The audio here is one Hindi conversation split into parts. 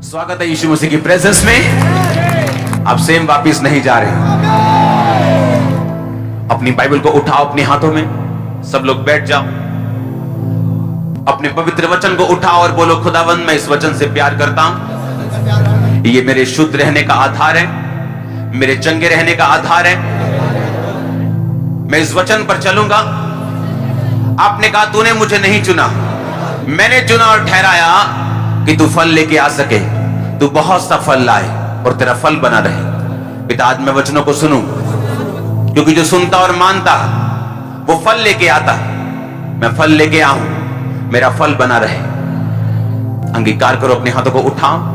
स्वागत है यीशु मसीह की प्रेजेंस में। आप सेम वापिस नहीं जा रहे। अपनी बाइबल को उठाओ अपने हाथों में, सब लोग बैठ जाओ। अपने पवित्र वचन को उठाओ और बोलो, खुदावंद मैं इस वचन से प्यार करता हूं। ये मेरे शुद्ध रहने का आधार है, मेरे चंगे रहने का आधार है। मैं इस वचन पर चलूंगा। आपने कहा तूने मुझे नहीं चुना, मैंने चुना और ठहराया कि तू फल लेके आ सके, तू बहुत सा फल लाए और तेरा फल बना रहे। पिता आज मैं वचनों को सुनूं, क्योंकि जो सुनता और मानता वो फल लेके आता। मैं फल लेके आऊं, मेरा फल बना रहे। अंगीकार करो, अपने हाथों को उठाओ।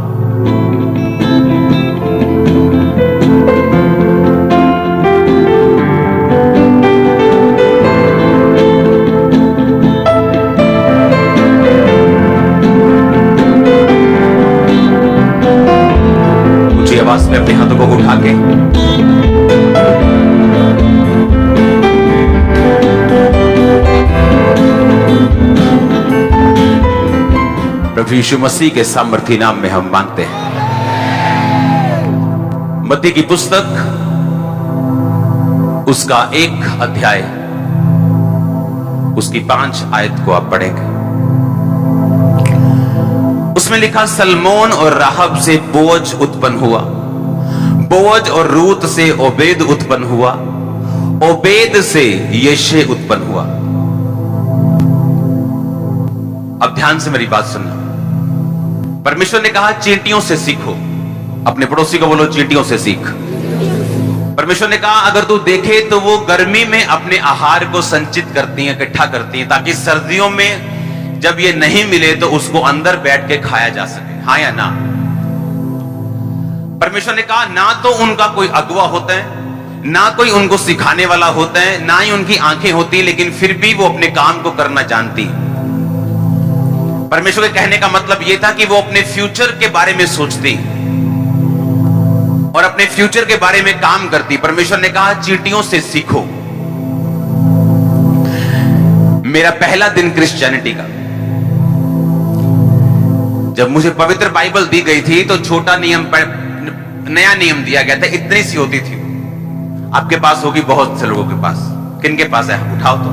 आवाज में अपने हाथों को उठा के प्रभु यीशु मसीह के सामर्थी नाम में हम मांगते हैं। मत्ती की पुस्तक उसका 1 अध्याय, उसकी 5 आयत को आप पढ़ेंगे। उसमें लिखा, सलमोन और राहब से बोअज उत्पन्न हुआ, बोअज और रूत से ओबेद उत्पन्न हुआ, ओबेद से यिशै उत्पन्न हुआ। अब ध्यान से मेरी बात सुनना। परमेश्वर ने कहा चींटियों से सीखो। अपने पड़ोसी को बोलो, चींटियों से सीख। परमेश्वर ने कहा अगर तू देखे तो वो गर्मी में अपने आहार को संचित करती हैं, इकट्ठा करती हैं, ताकि सर्दियों में जब ये नहीं मिले तो उसको अंदर बैठ के खाया जा सके। हाँ या ना? परमेश्वर ने कहा ना तो उनका कोई अगुवा होता है, ना कोई उनको सिखाने वाला होता है, ना ही उनकी आंखें होती, लेकिन फिर भी वो अपने काम को करना जानती। परमेश्वर के कहने का मतलब यह था कि वो अपने फ्यूचर के बारे में सोचती और अपने फ्यूचर के बारे में काम करती। परमेश्वर ने कहा चींटियों से सीखो। मेरा पहला दिन क्रिश्चियनिटी का, जब मुझे पवित्र बाइबल दी गई थी तो छोटा नियम, नया नियम दिया गया था। इतनी सी होती थी। आपके पास होगी, बहुत से लोगों के पास। किन के पास है? उठाओ तो।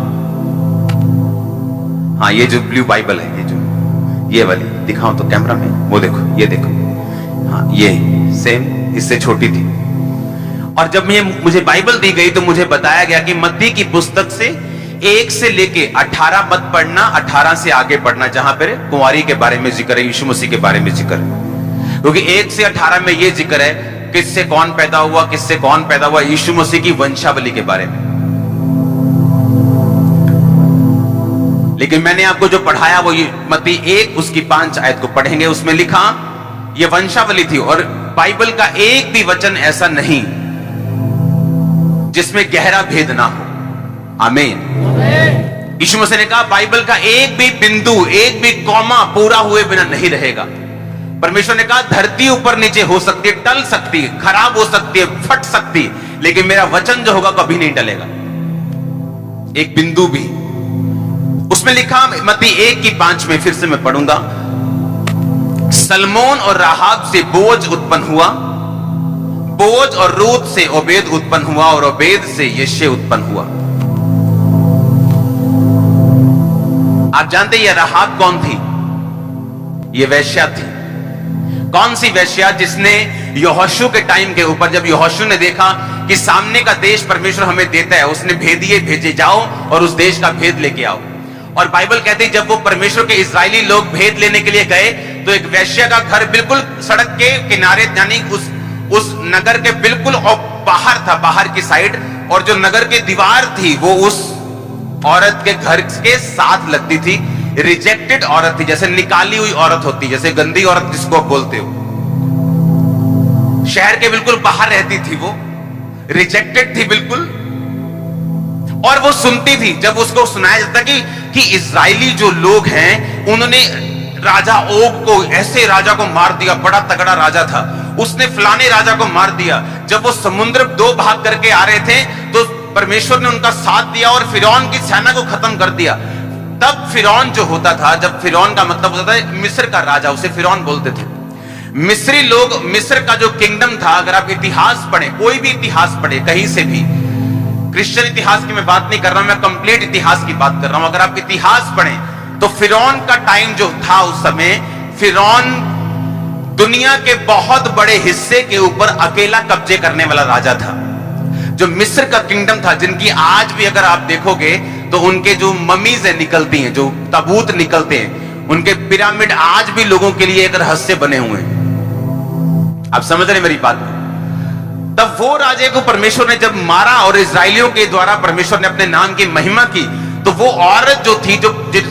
हाँ, ये जो ब्लू बाइबल है, ये वाली दिखाओ तो कैमरा में। वो देखो, ये देखो। हाँ, ये सेम, इससे छोटी थी। और जब मुझे बाइबल दी गई तो मुझे बताया गया कि मत्ती की पुस्तक से 1 से लेके 18 मत पढ़ना, 18 से आगे पढ़ना, जहां पर कुंवारी के बारे में जिक्र है, यीशु मसीह के बारे में जिक्र है। क्योंकि 1 से 18 में यह जिक्र है किससे कौन पैदा हुआ, किससे कौन पैदा हुआ, यीशु मसीह की वंशावली के बारे में। लेकिन मैंने आपको जो पढ़ाया वो मत्ती 1 उसकी 5 आयत को पढ़ेंगे। उसमें लिखा यह वंशावली थी, और बाइबल का एक भी वचन ऐसा नहीं जिसमें गहरा भेद ना हो। आमीन। यीशु मसीह ने कहा बाइबल का एक भी बिंदु, एक भी कॉमा पूरा हुए बिना नहीं रहेगा। परमेश्वर ने कहा धरती ऊपर नीचे हो सकती है, टल सकती है, खराब हो सकती है, फट सकती है, लेकिन मेरा वचन जो होगा कभी नहीं टलेगा, एक बिंदु भी। उसमें लिखा मत्ती 1 की 5 में, फिर से मैं पढ़ूंगा। सलमोन और राहब से बोअज उत्पन्न हुआ, बोअज और रूत से ओबेद उत्पन्न हुआ, और ओबेद से यिशै उत्पन्न हुआ। आप जानते हैं ये राहब कौन थी? ये वेश्या थी। कौन सी वेश्या? जिसने यहोशू के टाइम के ऊपर, जब यहोशू ने देखा कि सामने का देश परमेश्वर हमें देता है, उसने भेदिए भेजे, जाओ और उस देश का भेद लेके आओ। और बाइबल कहती है जब वो परमेश्वर के इस्राएली लोग भेद लेने के लिए गए तो एक वेश्या का घर बिल्कुल सड़क के किनारे, यानी उस नगर के बिल्कुल बाहर था, बाहर की साइड, और जो नगर की दीवार थी वो उस औरत के घर के साथ लगती थी। रिजेक्टेड औरत थी, जैसे निकाली हुई औरत होती, जैसे गंदी औरत जिसको आप बोलते हो। शहर के बिल्कुल बाहर रहती थी वो, रिजेक्टेड थी बिल्कुल। और वो सुनती थी, जब उसको सुनाया जाता कि इजरायली जो लोग हैं उन्होंने राजा ओग को, ऐसे राजा को मार दिया, बड़ा तगड़ा राजा था, उसने फलाने राजा को मार दिया। जब वो समुद्र 2 भाग करके आ रहे थे तो परमेश्वर ने उनका साथ दिया और फिरौन की सेना को खत्म कर दिया। तब फिरौन जो होता था, जब फिरौन का मतलब होता था मिस्र का राजा, उसे फिरौन बोलते थे। मिस्री लोग, मिस्र का जो किंगडम था, अगर आप इतिहास पढ़े, कोई भी इतिहास पढ़े कहीं से भी, क्रिश्चियन इतिहास की मैं बात नहीं कर रहा हूं, मैं कंप्लीट इतिहास की बात कर रहा हूं। अगर आप इतिहास पढ़ें तो फिरौन का टाइम जो था उस समय, फिरौन दुनिया के बहुत बड़े हिस्से के ऊपर अकेला कब्जे करने वाला राजा था। जो मिस्र का किंगडम था, जिनकी आज भी अगर आप देखोगे तो उनके जो ममीज निकलती हैं, जो ताबूत निकलते हैं, उनके पिरामिड आज भी लोगों के लिए एक रहस्य बने हुए हैं। आप समझ रहे मेरी बात को? तब वो राजे को परमेश्वर ने जब मारा और इजराइलियों के द्वारा परमेश्वर ने अपने नाम की महिमा की, तो वो औरत जो थी, जो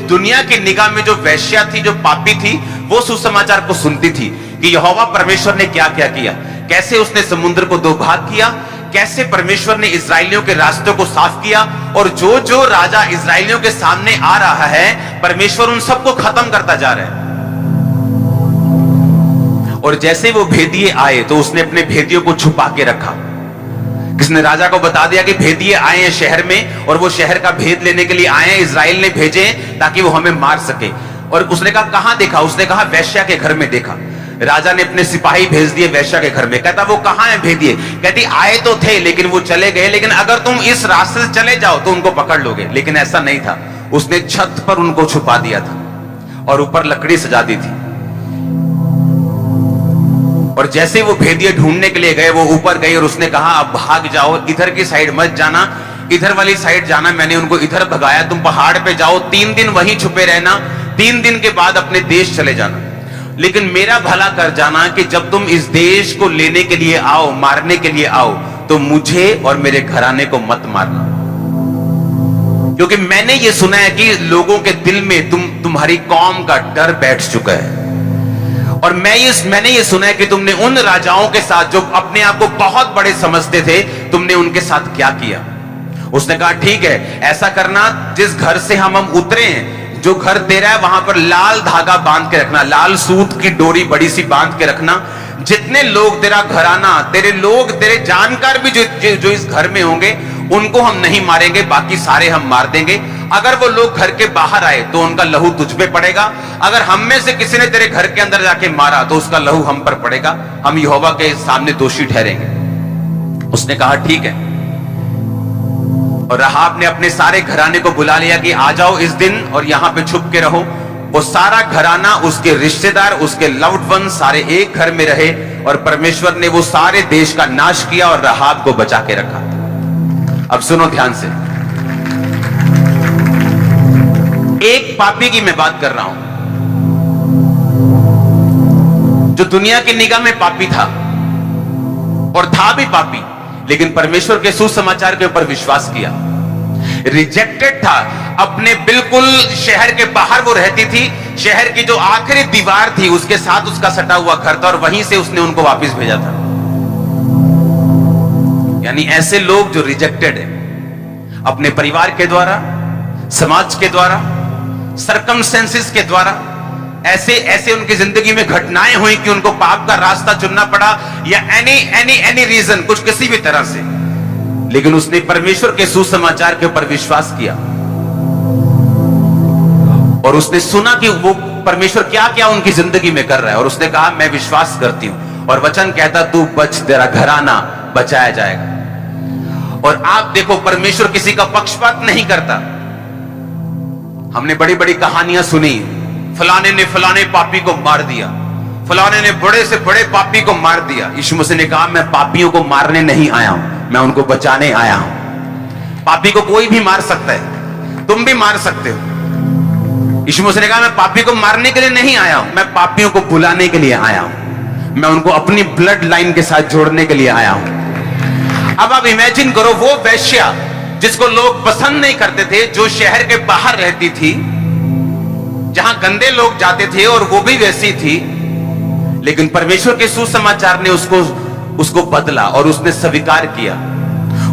दुनिया की निगाह में जो वैश्या थी, जो पापी थी, वो सुसमाचार को सुनती थी कि यहोवा परमेश्वर ने क्या क्या किया, कैसे उसने समुद्र को दो भाग किया, कैसे परमेश्वर ने इजराइलियों के रास्तों को साफ किया, और जो जो राजा इजराइलियों के सामने आ रहा है, परमेश्वर उन सबको खत्म करता जा रहा है। और जैसे वो भेदिए आए तो उसने अपने भेदियों को छुपा के रखा। किसने राजा को बता दिया कि भेदिए आए हैं शहर में, और वो शहर का भेद लेने के लिए आए हैं, इजराइल ने भेजे ताकि वो हमें मार सके। और उसने कहा कहां देखा? उसने कहा वैश्या के घर में देखा। राजा ने अपने सिपाही भेज दिए वैश्या के घर में। कहता वो कहां है भेदिए? कहती आए तो थे लेकिन वो चले गए, लेकिन अगर तुम इस रास्ते से चले जाओ तो उनको पकड़ लोगे। लेकिन ऐसा नहीं था, उसने छत पर उनको छुपा दिया था और ऊपर लकड़ी सजा दी थी। और जैसे वो भेदिए ढूंढने के लिए गए, वो ऊपर गई और उसने कहा अब भाग जाओ, इधर की साइड मत जाना, इधर वाली साइड जाना। मैंने उनको इधर भगाया, तुम पहाड़ पे जाओ, 3 दिन वहीं छुपे रहना, 3 दिन के बाद अपने देश चले जाना। लेकिन मेरा भला कर जाना कि जब तुम इस देश को लेने के लिए आओ, मारने के लिए आओ, तो मुझे और मेरे घराने को मत मारना, क्योंकि मैंने ये सुना है कि लोगों के दिल में तुम्हारी कौम का डर बैठ चुका है। और मैंने ये सुना है कि तुमने उन राजाओं के साथ जो अपने आप को बहुत बड़े समझते थे, तुमने उनके साथ क्या किया। उसने कहा ठीक है, ऐसा करना, जिस घर से हम उतरे हैं, जो घर तेरा है, वहां पर लाल धागा बांध के रखना, लाल सूत की डोरी बड़ी सी बांध के रखना। जितने लोग तेरा घराना, तेरे लोग, तेरे जानकार भी जो इस घर में होंगे, उनको हम नहीं मारेंगे, बाकी सारे हम मार देंगे। अगर वो लोग घर के बाहर आए तो उनका लहू तुझ पे पड़ेगा। अगर हम में से किसी ने तेरे घर के अंदर जाके मारा तो उसका लहू हम पर पड़ेगा, हम यहोवा के सामने दोषी ठहरेंगे। उसने कहा ठीक है। और राहाब ने अपने सारे घराने को बुला लिया कि आ जाओ इस दिन और यहां पे छुप के रहो। वो सारा घराना, उसके रिश्तेदार, उसके लव्ड वन सारे एक घर में रहे, और परमेश्वर ने वो सारे देश का नाश किया और राहाब को बचा के रखा। अब सुनो ध्यान से, एक पापी की मैं बात कर रहा हूं जो दुनिया की निगाह में पापी था, और था भी पापी, लेकिन परमेश्वर के सुसमाचार के ऊपर विश्वास किया। रिजेक्टेड था, अपने बिल्कुल शहर के बाहर वो रहती थी, शहर की जो आखिरी दीवार थी उसके साथ उसका सटा हुआ घर था, और वहीं से उसने उनको वापस भेजा था। यानी ऐसे लोग जो रिजेक्टेड है, अपने परिवार के द्वारा, समाज के द्वारा, सर्कमस्टेंसेस के द्वारा, ऐसे उनकी जिंदगी में घटनाएं हुई कि उनको पाप का रास्ता चुनना पड़ा, या एनी रीजन, कुछ किसी भी तरह से, लेकिन उसने परमेश्वर के सुसमाचार के ऊपर विश्वास किया और उसने सुना कि वो परमेश्वर क्या क्या उनकी जिंदगी में कर रहा है, और उसने कहा मैं विश्वास करती हूं। और वचन कहता तू बच, तेरा घराना बचाया जाएगा। और आप देखो, परमेश्वर किसी का पक्षपात नहीं करता। हमने बड़ी बड़ी कहानियां सुनी, फलाने ने फलाने पापी को मार दिया, फलाने ने बड़े से बड़े पापी को मार दिया। यीशु मसीह ने कहा मैं पापियों को मारने नहीं आया हूं, मैं उनको बचाने आया हूं। पापी को कोई भी मार सकता है, तुम भी मार सकते हो। यीशु मसीह ने कहा मैं पापी को मारने के लिए नहीं आया हूं, मैं पापियों को बुलाने के लिए आया हूं, मैं उनको अपनी ब्लड लाइन के साथ जोड़ने के लिए आया हूं। अब आप इमेजिन करो, वो वैश्या जिसको लोग पसंद नहीं करते थे, जो शहर के बाहर रहती थी, जहां गंदे लोग जाते थे, और वो भी वैसी थी, लेकिन परमेश्वर के सुसमाचार ने उसको बदला और उसने स्वीकार किया।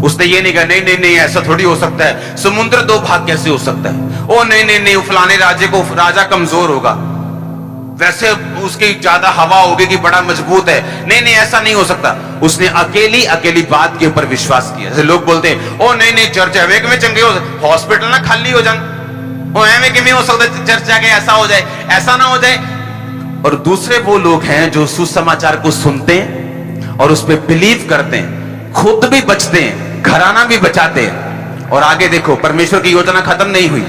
उसने ये नहीं कहा नहीं नहीं नहीं ऐसा थोड़ी हो सकता है, समुद्र 2 भाग कैसे हो सकता है, ओ नहीं नहीं नहीं फलाने राजा कमजोर होगा, वैसे उसकी ज्यादा हवा होगी कि बड़ा मजबूत है, नहीं नहीं ऐसा नहीं हो सकता। उसने अकेली बात के ऊपर विश्वास किया। जैसे लोग बोलते हैं ओ नहीं नहीं चर्च है में चंगे हो, हॉस्पिटल ना खाली हो जाए, ओ एवं कि हो सकता है चर्च जाके ऐसा हो जाए, ऐसा ना हो जाए। और दूसरे वो लोग हैं जो सुसमाचार को सुनते हैं और उस पर बिलीव करते हैं, खुद भी बचते हैं, घराना भी बचाते हैं। और आगे देखो, परमेश्वर की योजना खत्म नहीं हुई,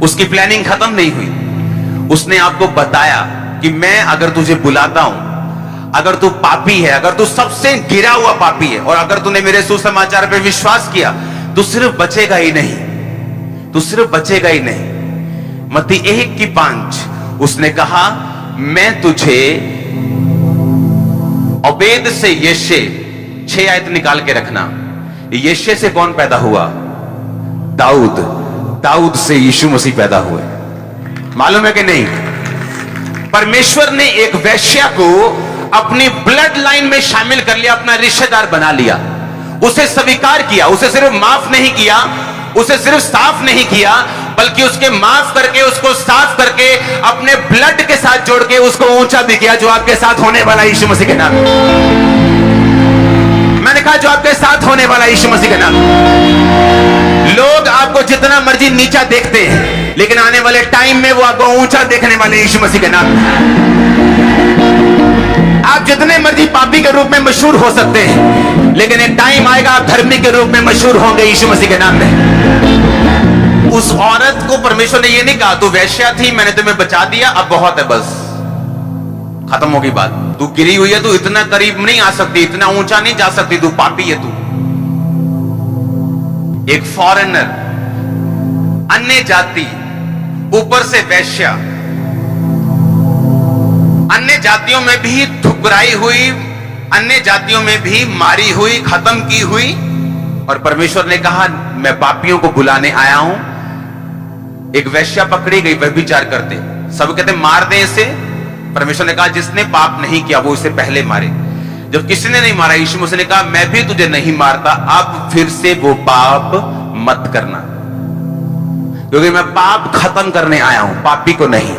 उसकी प्लानिंग खत्म नहीं हुई। उसने आपको बताया कि मैं अगर तुझे बुलाता हूं, अगर तू पापी है, अगर तू सबसे गिरा हुआ पापी है, और अगर तूने मेरे सुसमाचार पर विश्वास किया, तू सिर्फ बचेगा ही नहीं, तू सिर्फ बचेगा ही नहीं। मत्ती 1:5 उसने कहा, मैं तुझे ओबेद से यिशै, 6 आयत निकाल के रखना। यिशै से कौन पैदा हुआ? दाऊद। दाऊद से यीशु मसीह पैदा हुए। मालूम है कि नहीं? परमेश्वर ने एक वेश्या को अपनी ब्लड लाइन में शामिल कर लिया, अपना रिश्तेदार बना लिया, उसे स्वीकार किया। उसे सिर्फ माफ नहीं किया, उसे सिर्फ साफ नहीं किया, बल्कि उसके माफ करके, उसको साफ करके, अपने ब्लड के साथ जोड़ के उसको ऊंचा भी किया। जो आपके साथ होने वाला यीशु मसीह के नाम। मैंने कहा जो आपके साथ होने वाला यीशु मसीह के नाम। लोग आपको जितना मर्जी नीचा देखते हैं, लेकिन आने वाले टाइम में वो आपको ऊंचा देखने वाले यीशु मसीह के नाम। आप जितने मर्जी पापी के रूप में मशहूर हो सकते हैं, लेकिन एक टाइम आएगा आप धर्मी के रूप में मशहूर होंगे यीशु मसीह के नाम में। उस औरत को परमेश्वर ने ये नहीं कहा तू वेश्या थी, मैंने तुम्हें बचा दिया, अब बहुत है, बस खत्म होगी बात। तू गिरी हुई है, तू इतना करीब नहीं आ सकती, इतना ऊंचा नहीं जा सकती, तू पापी है। तू एक फॉरेनर, अन्य जाति, ऊपर से वेश्या, अन्य जातियों में भी ठुकराई हुई, अन्य जातियों में भी मारी हुई, खत्म की हुई। और परमेश्वर ने कहा मैं पापियों को बुलाने आया हूं। एक वेश्या पकड़ी गई व्यभिचार करते, सब कहते मार दें इसे। परमेश्वर ने कहा जिसने पाप नहीं किया वो इसे पहले मारे। जब किसी ने नहीं मारा, यीशु मसीह ने कहा मैं भी तुझे नहीं मारता, अब फिर से वो पाप मत करना, क्योंकि मैं पाप खत्म करने आया हूं, पापी को नहीं।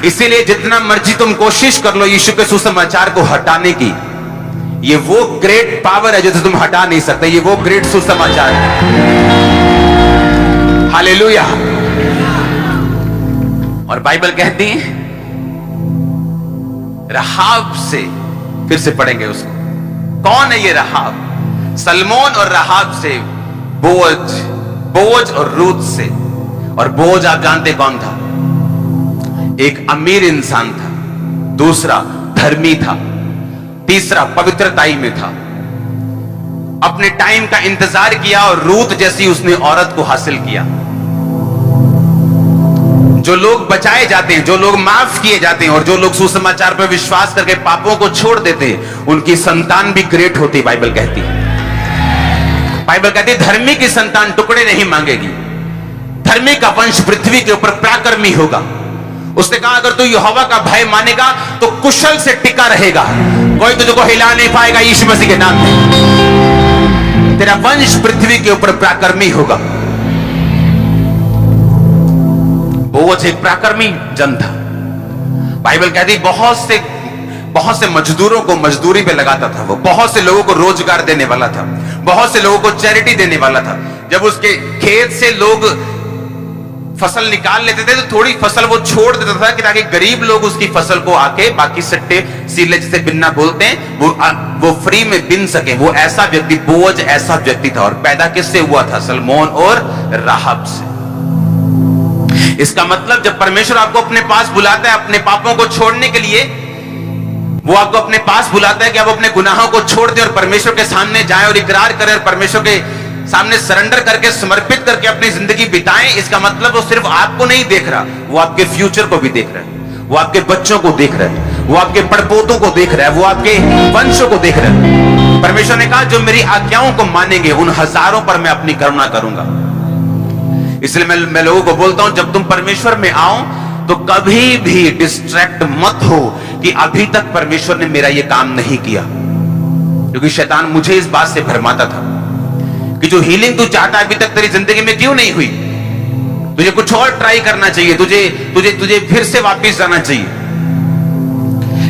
इसीलिए जितना मर्जी तुम कोशिश कर लो यीशु के सुसमाचार को हटाने की, ये वो ग्रेट पावर है जिसे तुम हटा नहीं सकते। ये वो ग्रेट सुसमाचार है। हालेलुया। और बाइबल कहती है रहाब से, फिर से पढ़ेंगे उसको। कौन है ये रहाब? सलमोन और रहाब से, बोअज और रूत से। और बोअज आप जानते कौन था? एक अमीर इंसान था, दूसरा धर्मी था, तीसरा पवित्रताई में था, अपने टाइम का इंतजार किया और रूत जैसी उसने औरत को हासिल किया। जो लोग बचाए जाते हैं, जो लोग माफ किए जाते हैं और जो लोग सुसमाचार पर विश्वास करके पापों को छोड़ देते हैं, उनकी संतान भी ग्रेट होती है। बाइबल कहती है, बाइबल कहती है धर्मी की संतान टुकड़े नहीं मांगेगी, धर्मी का वंश पृथ्वी के ऊपर पराक्रमी होगा। उसने कहा अगर तू यहोवा का भय मानेगा तो कुशल से टिका रहेगा, कोई तुझको हिला नहीं पाएगा यीशु मसीह के नाम में। तेरा वंश पृथ्वी के ऊपर पराक्रमी होगा। बोअज एक पराक्रमी जन था। बाइबल कहती बहुत से मजदूरों को मजदूरी पे लगाता था वो, बहुत से लोगों को रोजगार देने वाला था, बहुत से लोगों को चैरिटी देने वाला था। जब उसके खेत से लोग फसल निकाल लेते थे तो थोड़ी फसल वो छोड़ देता था कि ताकि गरीब लोग उसकी फसल को आके बाकी सट्टे सीले जिसे बिनना बोलते हैं वो फ्री में बिन सके। वो ऐसा व्यक्ति, बोअज ऐसा व्यक्ति था। और पैदा किससे हुआ था? सलमोन और राहब से। इसका मतलब जब परमेश्वर आपको अपने पास बुलाता है अपने पापों को छोड़ने के लिए, वो आपको अपने पास बुलाता है कि आप अपने गुनाहों को छोड़ दें और परमेश्वर के सामने जाएं और इकरार करें और परमेश्वर के सामने सरेंडर करके, समर्पित करके अपनी जिंदगी बिताएं। इसका मतलब वो सिर्फ आपको नहीं देख रहा, वो आपके फ्यूचर को भी देख रहा है, वो आपके बच्चों को देख रहा है, वो आपके पड़पोतों को देख रहा है, वो आपके वंशों को देख रहा है। परमेश्वर ने कहा जो मेरी आज्ञाओं को मानेंगे उन हजारों पर मैं अपनी करुणा करूंगा। इसलिए मैं लोगों को बोलता हूं जब तुम परमेश्वर में आओ तो कभी भी डिस्ट्रैक्ट मत हो कि अभी तक परमेश्वर ने मेरा यह काम नहीं किया, क्योंकि शैतान मुझे इस बात से भरमाता था कि जो हीलिंग तू चाहता है अभी तक तेरी जिंदगी में क्यों नहीं हुई, तुझे कुछ और ट्राई करना चाहिए, तुझे फिर से वापस जाना चाहिए।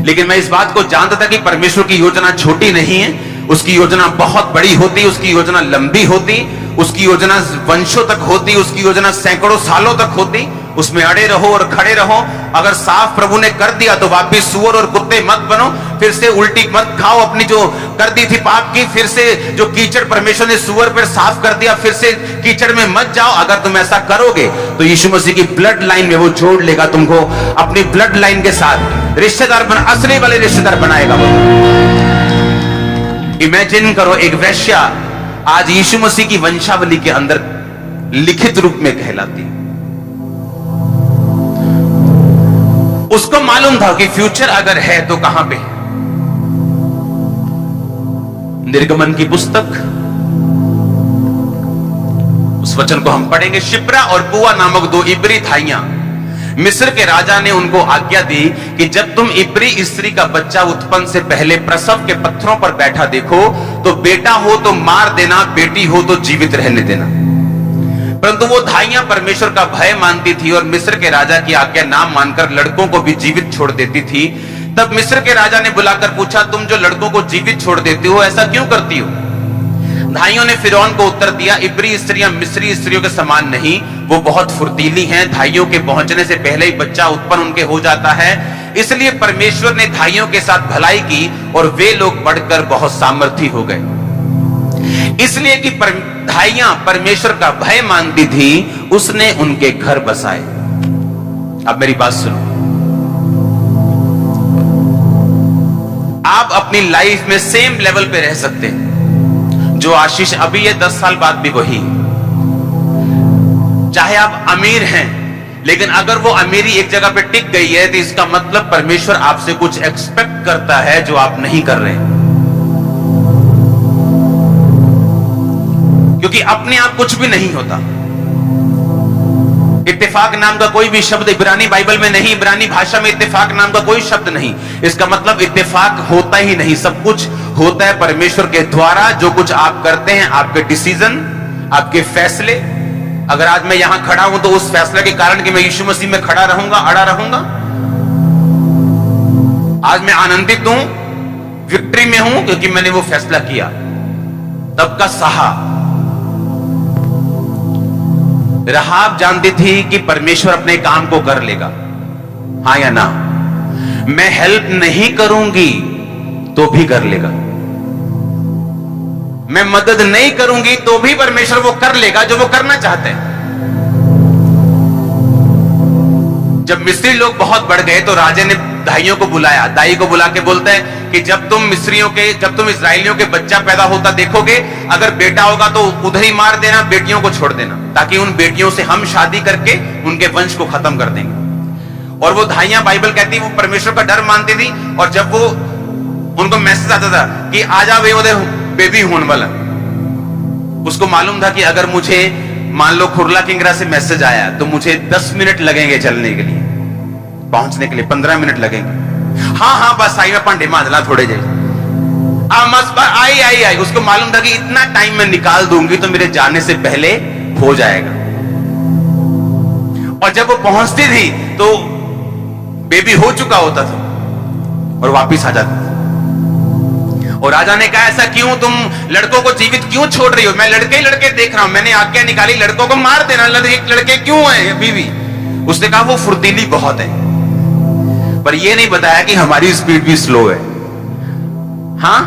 लेकिन मैं इस बात को जानता था कि परमेश्वर की योजना छोटी नहीं है, उसकी योजना बहुत बड़ी होती, उसकी योजना लंबी होती, उसकी योजना वंशों तक होती, उसकी योजना सैकड़ों सालों तक होती। उसमें अड़े रहो और खड़े रहो। अगर साफ प्रभु ने कर दिया तो वापिस सुअर और कुत्ते मत बनो, फिर से उल्टी मत खाओ अपनी जो कर दी थी पाप की, फिर से जो कीचड़ परमेश्वर ने सुअर पर साफ कर दिया फिर से कीचड़ में मत जाओ। अगर तुम ऐसा करोगे तो यीशु मसीह की ब्लड लाइन में वो जोड़ लेगा तुमको, अपनी ब्लड लाइन के साथ रिश्तेदार बना, असली वाले रिश्तेदार बनाएगा वो। इमेजिन करो एक वैश्या आज यीशु मसीह की वंशावली के अंदर लिखित रूप में कहलाती। उसको मालूम था कि फ्यूचर अगर है तो कहां पे। निर्गमन की पुस्तक, उस वचन को हम पढ़ेंगे। शिप्रा और पुआ नामक दो इब्री थाइयां, मिस्र के राजा ने उनको आज्ञा दी कि जब तुम इब्री स्त्री का बच्चा उत्पन्न से पहले प्रसव के पत्थरों पर बैठा देखो तो बेटा हो तो मार देना, बेटी हो तो जीवित रहने देना। परंतु वो धाइयां परमेश्वर का भय मानती थी और मिस्र के राजा की आज्ञा ना मानकर लड़कों को भी जीवित छोड़ देती थी। तब मिस्र के राजा ने बुलाकर पूछा, तुम जो लड़कों को जीवित छोड़ देती हो ऐसा क्यों करती हो? धाइयों ने फिरौन को उत्तर दिया, इब्री स्त्रियां मिस्री स्त्रियों के समान नहीं, वो बहुत फुर्तीली हैं। धाइयों के पहुंचने से पहले ही बच्चा उत्पन्न उनके हो जाता है, इसलिए परमेश्वर ने धाइयों के साथ भलाई की और वे लोग बढ़कर बहुत सामर्थी हो गए। इसलिए कि धाइयां परमेश्वर का भय मानती थी, उसने उनके घर बसाए। अब मेरी बात सुनो, आप अपनी लाइफ में सेम लेवल पे रह सकते हैं। जो आशीष अभी है 10 साल बाद भी वही। चाहे आप अमीर हैं, लेकिन अगर वो अमीरी एक जगह पे टिक गई है तो इसका मतलब परमेश्वर आपसे कुछ एक्सपेक्ट करता है जो आप नहीं कर रहे हैं। क्योंकि अपने आप कुछ भी नहीं होता। इत्तेफाक नाम का कोई भी शब्द इब्रानी बाइबल में नहीं, इब्रानी भाषा में इत्तेफाक नाम का कोई शब्द नहीं। इसका मतलब इत्तेफाक होता ही नहीं, सब कुछ होता है परमेश्वर के द्वारा। जो कुछ आप करते हैं, आपके डिसीजन, आपके फैसले। अगर आज मैं यहां खड़ा हूं तो उस फैसले के कारण कि मैं यीशु मसीह में खड़ा रहूंगा, अड़ा रहूंगा। आज मैं आनंदित हूं, विक्ट्री में हूं, क्योंकि मैंने वो फैसला किया, तब का सहा। राहाब जानती थी कि परमेश्वर अपने काम को कर लेगा, हां या ना। मैं हेल्प नहीं करूंगी तो भी कर लेगा, मैं मदद नहीं करूंगी तो भी परमेश्वर वो कर लेगा जो वो करना चाहते हैं। जब मिस्री लोग बहुत बढ़ गए तो राजा ने दाइयों को बुलाया, दाई को बुला के बोलते हैं कि जब तुम इस्राएलियों के बच्चा पैदा होता देखोगे, अगर बेटा होगा तो उधर ही मार देना, बेटियों को छोड़ देना, ताकि उन बेटियों से हम शादी करके उनके वंश को खत्म कर देंगे। और वो धाइयां, बाइबल कहती है, वो परमेश्वर का डर मानती थी। और जब वो उनको मैसेज आता था कि आजा वे बेबी होने वाला, उसको मालूम था कि अगर मुझे मान लो खुरला किंगरा से मैसेज आया तो मुझे 10 मिनट लगेंगे चलने के लिए, पहुंचने के लिए 15 मिनट लगेंगे। हाँ बस आई, मैं पांडे माजला थोड़े जाए आई। उसको मालूम था कि इतना टाइम मैं निकाल दूंगी तो मेरे जाने से पहले हो जाएगा। और जब वो पहुंचती थी तो बेबी हो चुका होता था और वापिस आ जाती थी। और राजा ने कहा, ऐसा क्यों, तुम लड़कों को जीवित क्यों छोड़ रही हो? मैं लड़के ही लड़के देख रहा हूं, मैंने आज्ञा निकाली लड़कों को मार देना, लड़के क्यों है बीवी? उसने कहा वो फुर्तीली बहुत है, पर ये नहीं बताया कि हमारी स्पीड भी स्लो है। हाँ,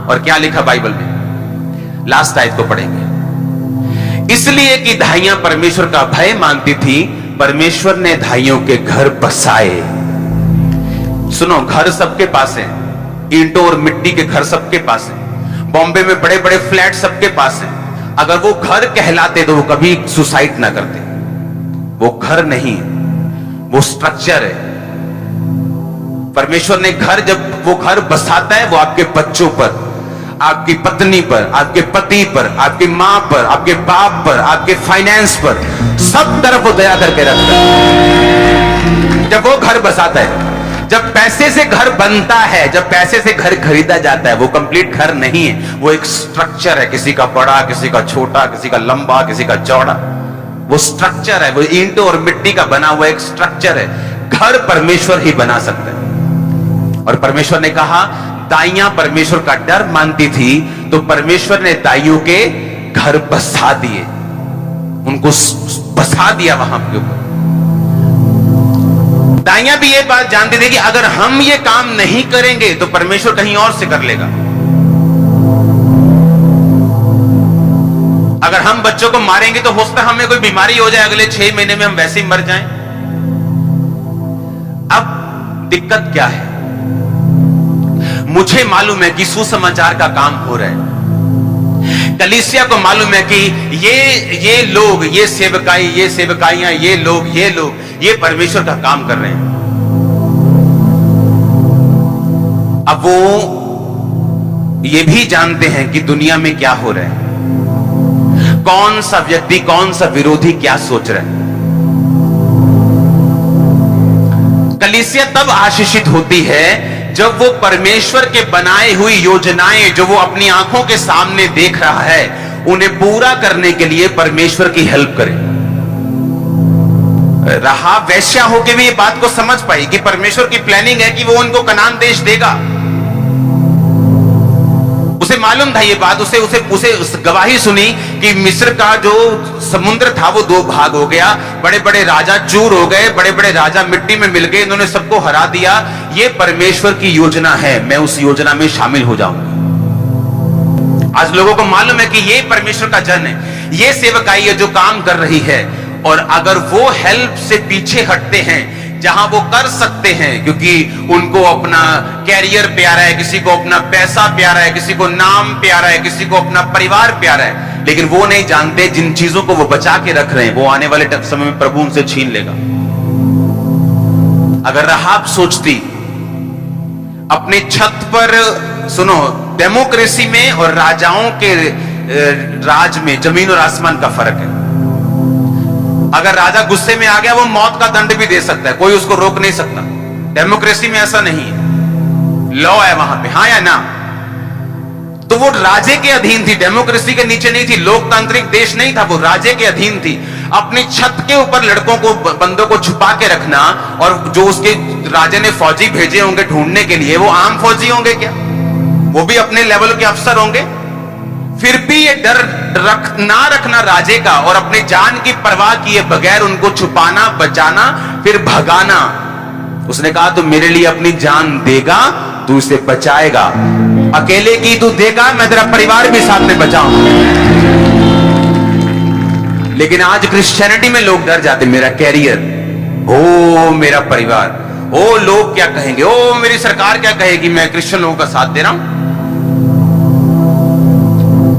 और क्या लिखा बाइबल में, लास्ट आयत को पढ़ेंगे। इसलिए कि धाइयां परमेश्वर का भय मानती थी, परमेश्वर ने धाइयों के घर बसाए। सुनो, घर सबके पास है, ईंटों और मिट्टी के घर सबके पास है, बॉम्बे में बड़े बड़े फ्लैट सबके पास है। अगर वो घर कहलाते तो वो कभी सुसाइड ना करते। वो घर नहीं, वो स्ट्रक्चर है। परमेश्वर ने घर, जब वो घर बसाता है, वो आपके बच्चों पर, आपकी पत्नी पर, आपके पति पर, आपकी मां पर, आपके बाप पर, आपके फाइनेंस पर, सब तरफ वो दया करके रखता है जब वो घर बसाता है। जब पैसे से घर बनता है, जब पैसे से घर खरीदा जाता है, वो कंप्लीट घर नहीं है, वो एक स्ट्रक्चर है, किसी का बड़ा, किसी का छोटा, किसी का लंबा, किसी का चौड़ा। वो स्ट्रक्चर है, वो ईंटों और मिट्टी का बना हुआ एक स्ट्रक्चर है। घर परमेश्वर ही बना सकता है। और परमेश्वर ने कहा, दाइयां परमेश्वर का डर मानती थी, तो परमेश्वर ने दाइयों के घर बसा दिए, उनको बसा दिया वहां के ऊपर। दाइयां भी ये बात जानते थे कि अगर हम ये काम नहीं करेंगे तो परमेश्वर कहीं और से कर लेगा। अगर हम बच्चों को मारेंगे तो हो सकता है हमें कोई बीमारी हो जाए, अगले 6 महीने में हम वैसे ही मर जाएं। अब दिक्कत क्या है? मुझे मालूम है कि सुसमाचार का काम हो रहा है, कलीसिया को मालूम है कि ये लोग, ये सेवकाई, ये सेवकाइयां, ये लोग ये परमेश्वर का काम कर रहे हैं। अब वो ये भी जानते हैं कि दुनिया में क्या हो रहा है, कौन सा व्यक्ति, कौन सा विरोधी क्या सोच रहा है। कलीसिया तब आशीषित होती है जब वो परमेश्वर के बनाए हुई योजनाएं जो वो अपनी आंखों के सामने देख रहा है, उन्हें पूरा करने के लिए परमेश्वर की हेल्प करे। राहाब वैश्या होकर भी ये बात को समझ पाई कि परमेश्वर की प्लानिंग है कि वो उनको कनान देश देगा। उसे मालूम था ये बात, उसे गवाही सुनी कि मिस्र का जो समुद्र था वो 2 भाग हो गया, बड़े बड़े राजा चूर हो गए, बड़े बड़े राजा मिट्टी में मिल गए, इन्होंने सबको हरा दिया। ये परमेश्वर की योजना है, मैं उस योजना में शामिल हो जाऊंगा। आज लोगों को मालूम है कि ये परमेश्वर का जन है, ये सेवकाई है जो काम कर रही है, और अगर वो हेल्प से पीछे हटते हैं जहां वो कर सकते हैं, क्योंकि उनको अपना कैरियर प्यारा है, किसी को अपना पैसा प्यारा है, किसी को नाम प्यारा है, किसी को अपना परिवार प्यारा है, लेकिन वो नहीं जानते जिन चीजों को वो बचा के रख रहे हैं वो आने वाले समय में प्रभु उनसे छीन लेगा। अगर राहाब सोचती अपने छत पर, सुनो, डेमोक्रेसी में और राजाओं के राज में जमीन और आसमान का फर्क है। अगर राजा गुस्से में आ गया वो मौत का दंड भी दे सकता है, कोई उसको रोक नहीं सकता। डेमोक्रेसी में ऐसा नहीं है, लॉ है वहां पे, हाँ या ना। तो वो राजे के अधीन थी, डेमोक्रेसी के नीचे नहीं थी, लोकतांत्रिक देश नहीं था, वो राजे के अधीन थी। अपनी छत के ऊपर लड़कों को, बंदों को छुपा के रखना, और जो उसके राजे ने फौजी भेजे होंगे ढूंढने के लिए, वो आम फौजी होंगे क्या? वो भी अपने लेवल के अफसर होंगे। फिर भी ये डर ना रखना राजे का, और अपनी जान की परवाह किए बगैर उनको छुपाना, बचाना, फिर भगाना। उसने कहा तू मेरे लिए अपनी जान देगा, तू इसे बचाएगा, अकेले की तू देगा, मैं तेरा परिवार भी साथ में बचाऊंगा। लेकिन आज क्रिश्चियनिटी में लोग डर जाते, मेरा कैरियर, ओ मेरा परिवार, ओ लोग क्या कहेंगे, ओ मेरी सरकार क्या कहेगी, मैं क्रिश्चियन लोगों का साथ दे रहा हूं।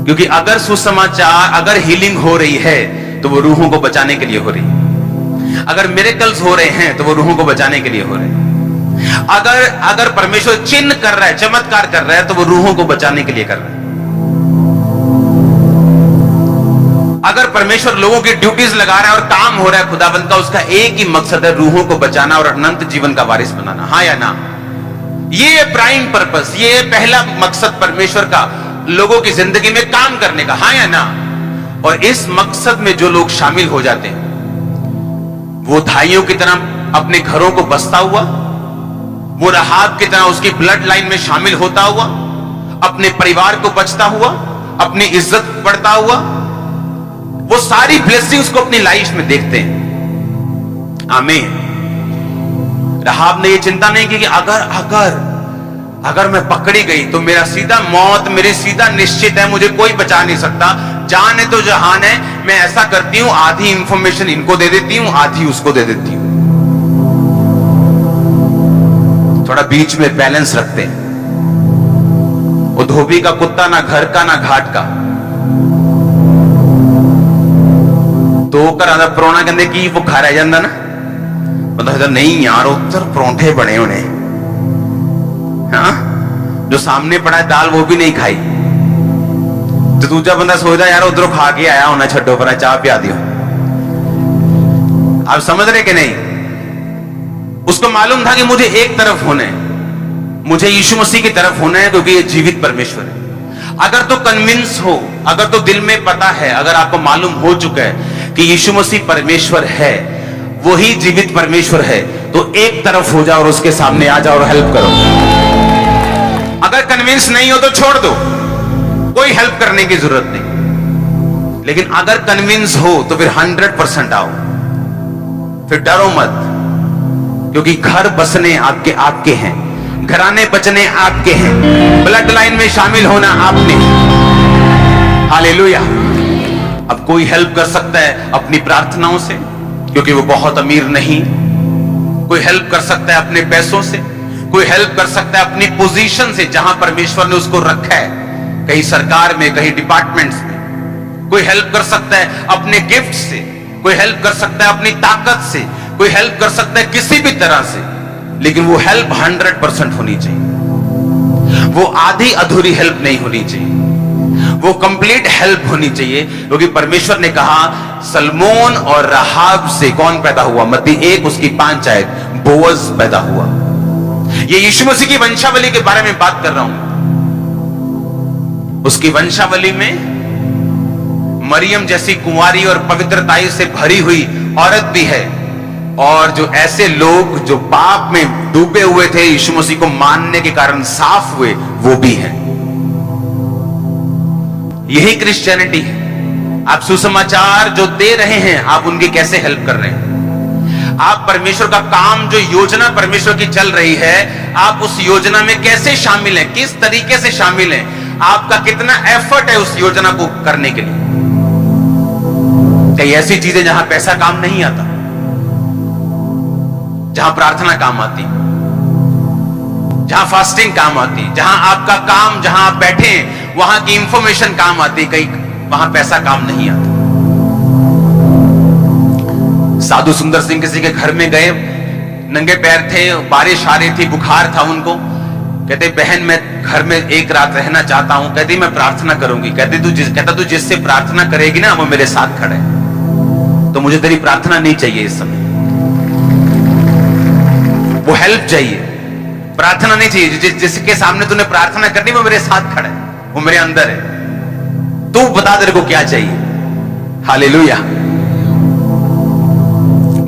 क्योंकि अगर सुसमाचार, अगर हीलिंग हो रही है तो वो रूहों को बचाने के लिए हो रही है। अगर मिरेकल्स हो रहे हैं तो वो रूहों को बचाने के लिए हो रहे हैं। अगर परमेश्वर चिन्ह कर रहा है, चमत्कार कर रहा है, तो वो रूहों को बचाने के लिए कर रहा है। अगर परमेश्वर लोगों की ड्यूटीज लगा रहा है और काम हो रहा है खुदाबंद का, उसका एक ही मकसद है, रूहों को बचाना और अनंत जीवन का वारिस बनाना, हाँ या ना। ये प्राइम पर्पस, ये पहला मकसद परमेश्वर का लोगों की जिंदगी में काम करने का, हाँ या ना। और इस मकसद में जो लोग शामिल हो जाते हैं, वो धाइयों की तरह अपने घरों को बसता हुआ, वो राहाब की तरह उसकी ब्लड लाइन में शामिल होता हुआ, अपने परिवार को बचता हुआ, अपनी इज्जत बढ़ता हुआ, वो सारी ब्लेसिंग्स को अपनी लाइफ में देखते हैं। आमीन। राहाब ने ये चिंता नहीं की कि अगर मैं पकड़ी गई तो मेरा सीधा मौत, मेरी सीधा निश्चित है, मुझे कोई बचा नहीं सकता। जान है तो जहान है, मैं ऐसा करती हूं, आधी इंफॉर्मेशन इनको दे देती हूं, आधी उसको दे देती हूं। थोड़ा बीच में बैलेंस रखते हैं। वो धोबी का कुत्ता ना घर का ना घाट का, तो करा परोना कहते कि वो खा रह जाता ना, मतलब नहीं यार उधर परोंठे बने होने, हाँ, जो सामने पड़ा है दाल वो भी नहीं खाई, तो दूसरा बंदा सोचता यार उधरों खा के आया होना, छड्डो पर चाह पिया दियो। आप समझ रहे कि नहीं? उसको मालूम था कि मुझे एक तरफ होना है, मुझे यीशु मसीह की तरफ होना है, क्योंकि ये जीवित परमेश्वर है। अगर तो कन्विंस हो, अगर तो दिल में पता है, अगर आपको मालूम हो चुका है कि यीशु मसीह परमेश्वर है, वही जीवित परमेश्वर है, तो एक तरफ हो जाओ और उसके सामने आ जाओ और हेल्प करो। अगर कन्विंस नहीं हो तो छोड़ दो, कोई हेल्प करने की जरूरत नहीं। लेकिन अगर कन्विंस हो तो फिर 100% आओ, फिर डरो मत। क्योंकि घर बसने आपके हैं, घराने बचने आपके हैं, ब्लड लाइन में शामिल होना आपने। हालेलुया। अब कोई हेल्प कर सकता है अपनी प्रार्थनाओं से, क्योंकि वो बहुत अमीर नहीं। कोई हेल्प कर सकता है अपने पैसों से, कोई हेल्प कर सकता है अपनी पोजीशन से, जहां परमेश्वर ने उसको रखा है, कहीं सरकार में, कहीं डिपार्टमेंट्स में। कोई हेल्प कर सकता है अपने गिफ्ट से, कोई हेल्प कर सकता है अपनी ताकत से, कोई हेल्प कर सकता है किसी भी तरह से, लेकिन वो हेल्प 100% होनी चाहिए। वो आधी अधूरी हेल्प नहीं होनी चाहिए, वो कंप्लीट हेल्प होनी चाहिए। क्योंकि परमेश्वर ने कहा सलमोन और राहाब से कौन पैदा हुआ? मत्ती 1 उसकी 5 आयत, बोअज पैदा हुआ। ये यीशु मसीह की वंशावली के बारे में बात कर रहा हूं। उसकी वंशावली में मरियम जैसी कुंवारी और पवित्रताई से भरी हुई औरत भी है, और जो ऐसे लोग जो पाप में डूबे हुए थे, यीशु मसीह को मानने के कारण साफ हुए, वो भी हैं। यही क्रिश्चियनिटी है। आप सुसमाचार जो दे रहे हैं, आप उनकी कैसे हेल्प कर रहे हैं? आप परमेश्वर का काम, जो योजना परमेश्वर की चल रही है, आप उस योजना में कैसे शामिल हैं, किस तरीके से शामिल हैं? आपका कितना एफर्ट है उस योजना को करने के लिए? कई ऐसी चीजें जहां पैसा काम नहीं आता, जहां प्रार्थना काम आती, जहां फास्टिंग काम आती, जहां आपका काम, जहां आप बैठे वहां की इंफॉर्मेशन काम आती, कहीं वहां पैसा काम नहीं आता। साधु सुंदर सिंह किसी के घर में गए, नंगे पैर थे, बारिश आ रही थी, बुखार था उनको। कहते बहन मैं घर में एक रात रहना चाहता हूं। कहती मैं प्रार्थना करूंगी। कहता तू जिससे प्रार्थना करेगी ना वो मेरे साथ खड़े, तो मुझे तेरी प्रार्थना नहीं चाहिए इस समय, वो हेल्प चाहिए, प्रार्थना नहीं चाहिए। जिसके सामने तूने प्रार्थना करनी वो मेरे साथ खड़ा है, वो मेरे अंदर है, तू बता तेरे को क्या चाहिए। हालेलुया।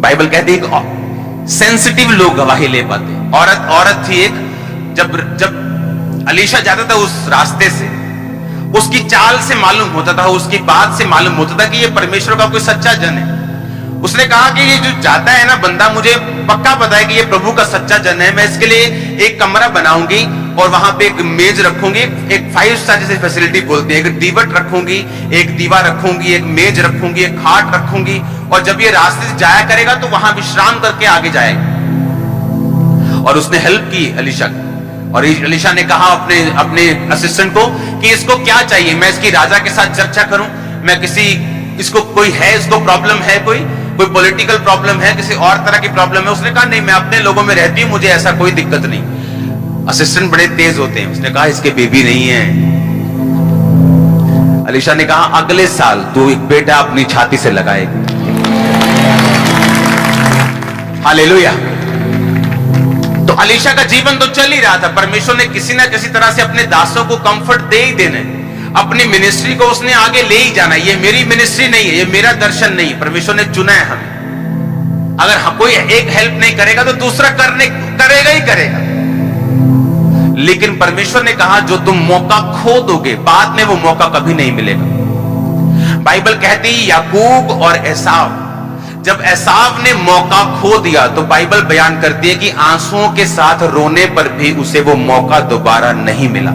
बाइबल कहती है सेंसिटिव लोग गवाही ले पाते। औरत थी एक, जब अलीशा जाता था उस रास्ते से, उसकी चाल से मालूम होता था, उसकी बात से मालूम होता था कि ये परमेश्वर का कोई सच्चा जन है। उसने कहा कि ये जो जाता है ना बंदा, मुझे पक्का पता है कि ये प्रभु का सच्चा जन है। मैं इसके लिए एक कमरा बनाऊंगी और वहां पे एक मेज रखूंगी, एक 5 स्टार जैसी फैसिलिटी बोलते हैं, एक दीवट रखूंगी, एक दीवा रखूंगी, एक मेज रखूंगी, एक खाट रखूंगी, और जब ये रास्ते से जाया करेगा तो वहां विश्राम करके आगे जाएगा। और उसने हेल्प की अलीशा की, और अलीशा ने कहा अपने असिस्टेंट को कि इसको क्या चाहिए, मैं इसकी राजा के साथ चर्चा करूं, मैं इसको कोई है, इसको प्रॉब्लम है, कोई पॉलिटिकल प्रॉब्लम है, किसी और तरह की प्रॉब्लम है। उसने कहा नहीं, मैं अपने लोगों में रहती हूं, मुझे ऐसा कोई दिक्कत नहीं। असिस्टेंट बड़े तेज होते हैं, उसने कहा इसके बेबी नहीं है। अलीशा ने कहा अगले साल तू एक बेटा अपनी छाती से लगाएगी। हालेलुया। तो अलीशा का जीवन तो चल ही रहा था। परमेश्वर ने किसी ना किसी तरह से अपने दासों को कंफर्ट दे ही देना, अपनी मिनिस्ट्री को उसने आगे ले ही जाना। ये मेरी मिनिस्ट्री नहीं है, ये मेरा दर्शन नहीं, परमेश्वर ने चुना है हमें। अगर कोई एक हेल्प नहीं करेगा तो दूसरा करेगा ही करेगा। लेकिन परमेश्वर ने कहा जो तुम मौका खो दोगे, बाद में वो मौका कभी नहीं मिलेगा। बाइबल कहती है याकूब और एसाव, जब एसाव ने मौका खो दिया तो बाइबल बयान करती है कि आंसुओं के साथ रोने पर भी उसे वो मौका दोबारा नहीं मिला।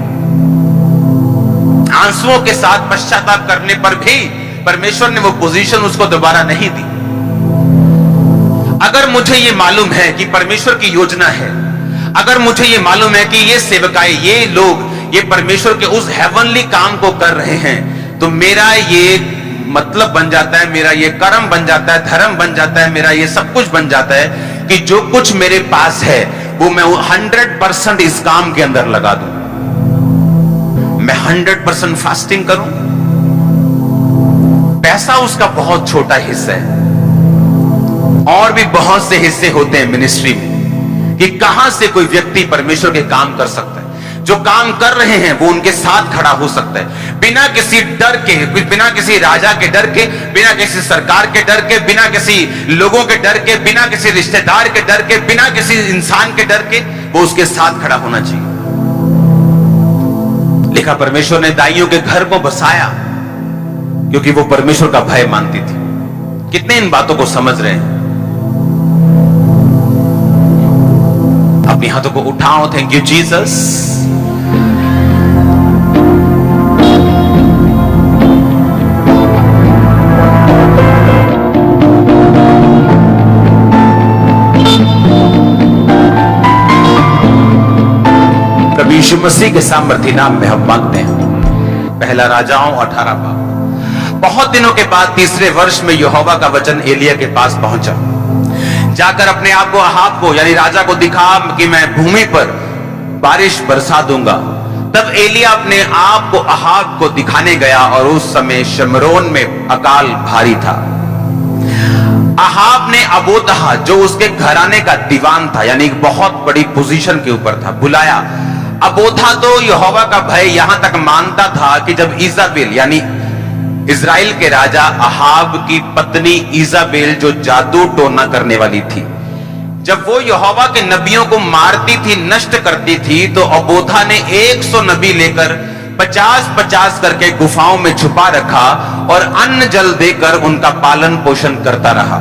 आंसुओं के साथ पश्चाताप करने पर भी परमेश्वर ने वो पोजीशन उसको दोबारा नहीं दी। अगर मुझे ये मालूम है कि परमेश्वर की योजना है, अगर मुझे ये मालूम है कि ये सेवकाएं, ये लोग, ये परमेश्वर के उस हेवनली काम को कर रहे हैं, तो मेरा ये मतलब बन जाता है, मेरा ये कर्म बन जाता है, धर्म बन जाता है, मेरा ये सब कुछ बन जाता है कि जो कुछ मेरे पास है वो मैं 100% इस काम के अंदर लगा दूं। मैं 100% फास्टिंग करूं। पैसा उसका बहुत छोटा हिस्सा है, और भी बहुत से हिस्से होते हैं मिनिस्ट्री में कि कहां से कोई व्यक्ति परमेश्वर के काम कर सकता है। जो काम कर रहे हैं वो उनके साथ खड़ा हो सकता है, बिना किसी डर के, बिना किसी राजा के डर के, बिना किसी सरकार के डर के, बिना किसी लोगों के डर के, बिना किसी रिश्तेदार के डर के, बिना किसी इंसान के डर के, वो उसके साथ खड़ा होना चाहिए। लिखा परमेश्वर ने दाइयों के घर को बसाया क्योंकि वो परमेश्वर का भय मानती थी। कितने इन बातों को समझ रहे हैं? अपने हाथों को उठाओ। Thank you Jesus. प्रभु यीशु मसीह के सामर्थी नाम में हम मांगते हैं। पहला राजाओं 18 बाब। बहुत दिनों के बाद तीसरे वर्ष में यहोवा का वचन एलिया के पास पहुंचा। जाकर अपने आप को अहाब को यानी राजा को दिखा कि मैं भूमि पर बारिश बरसा दूंगा। तब एलिया अपने आप को अहाब को दिखाने गया और उस समय शमरोन में अकाल भारी था। अहाब ने अबोतहा जो उसके घराने का दीवान था यानी एक बहुत बड़ी पोजीशन के ऊपर था, बुलाया। अबोथा तो यहोवा का भय यहां तक मानता था कि जब इजाबेल यानी इजराइल के राजा अहाब की पत्नी इजाबेल जो जादू टोना करने वाली थी, जब वो यहोवा के नबियों को मारती थी, नष्ट करती थी, तो अबोथा ने 100 नबी लेकर 50-50 करके गुफाओं में छुपा रखा और अन्न जल देकर उनका पालन पोषण करता रहा।